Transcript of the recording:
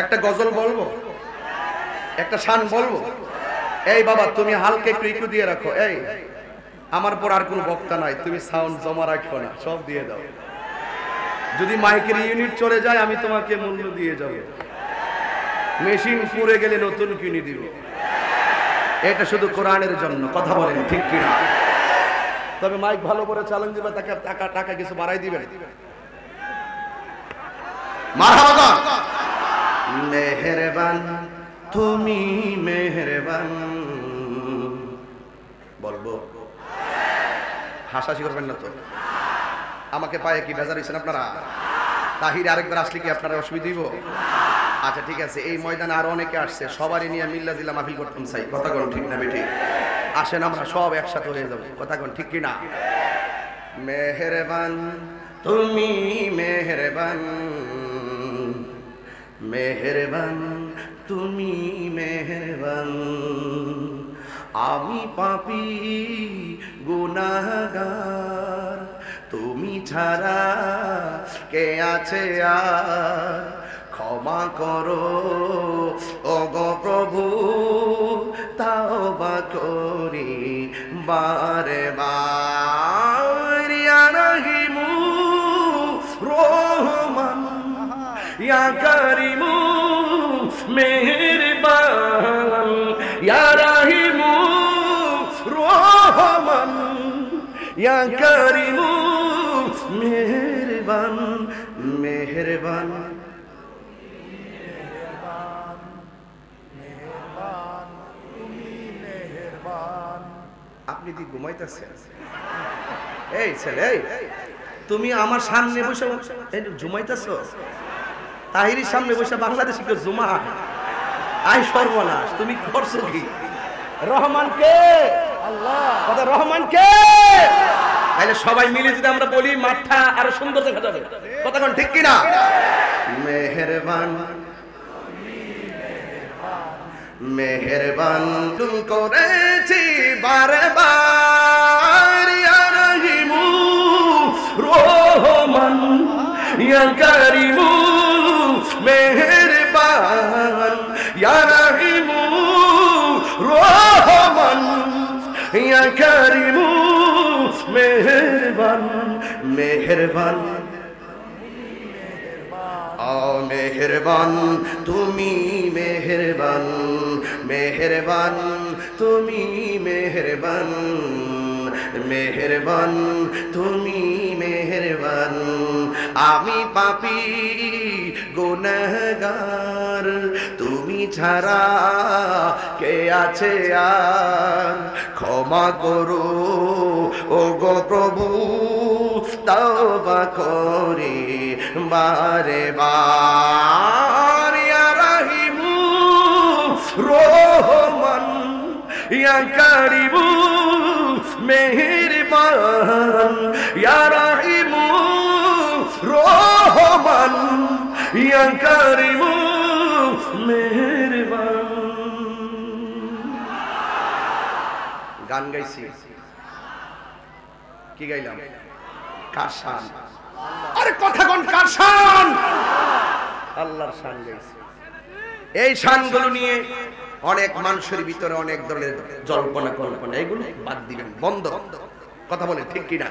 একটা গজল বলবো, একটা শান বলবো। এই বাবা তুমি হালকা একটু দিয়ে রাখো। এই আমার পর আর কোনো বক্তা নাই, তুমি সাউন্ড জমা রাখো না, সব দিয়ে দাও। যদি মাইকের ইউনিট চলে যায় আমি তোমাকে মূল্য দিয়ে যাব। মেশিন পুড়ে গেলে নতুন কিনে দিব। এটা শুধু কোরআনের জন্য, কথা বলেন ঠিক কিনা? তবে মাইক ভালো করে চালান দিবে, তাকে টাকা কিছু বাড়াই দিবেন। মারহাবা। মেহেরবান তুমি মেহেরবান বলবো, হাসাহাসি করবেন না তো? আমাকে পায়ে কি বেজার হয়েছেন আপনারা? তাহির আরেকবার আসলে কি আপনারা অসুবিধা দিব? আচ্ছা ঠিক আছে, এই ময়দানে আরো অনেকে আসছে, সবারই নিয়ে মিল্লা জিল্লা মাহফিল করতাম চাই। কথা কোন ঠিক না বেঠিক? আসেন আমরা সব একসাথে হয়ে যাবো। কথা কোন ঠিক কিনা? মেহেরবান তুমি মেহেরবান, মেহেরবান তুমি মেহেরবান, আমি পাপী গুনাহগার, তুমি ছাড়া কে আছে আর, ক্ষমা করো ওগো প্রভু, তাওবা করি বারে বার। ইয়া রহিমু রহমান, ইয়া করিমু মেহেরবান, ইয়া রহিমু রহমান, ইয়া করিমু মেহেরবান, মেহেরবান আপনি কি ঘুমাইতেছেন? এই ছেলে, তুমি আমার সামনে বসে ঘুমাইতেছ? তাহিরির সামনে বসে বাংলাদেশি কেউ জুমা? আই সর্বনাশ, তুমি করছো কি? রহমান কে? আল্লাহ। কথা রহমান কে? তাহলে সবাই মিলে যদি আমরা বলি মাঠটা আরো সুন্দর দেখা যাবে। কথা কোন ঠিক কিনা? মেহেরবান মেহেরবান তুমি করেছি বারে বার, ইয়া রহিমু রহমান, ইয়া করিমু মেহেরবান, ইয়া রহিমু রহমান, ইয়া করিমু মেহেরবান, মেহেরবান মেহেরবান তুমি মেহেরবান, মেহেরবান তুমি মেহেরবান, মেহেরবান তুমি মেহেরবান, আমি পাপী গুনাহগার, তুমি ছাড়া কে আছে আর, ক্ষমা করো ওগো প্রভু, তওবা করি বারে বার। ইয়া রহিমু রহমান, ইয়া করিমু মেহেরবান, ইয়া রহিমু রহমান, ইয়া করিমু মেহেরবান। গান গাইছি, কি গাইলাম? কার শান? আরে কথা কোন কার শান? আল্লাহর শান গাইছি। এই শানগুলো নিয়ে অনেক মানুষের ভিতরে অনেক ধরনের জল্পনা কল্পনা, এগুলো বাদ দিবেন, বন্ধ। কথা বলে ঠিক কিনা?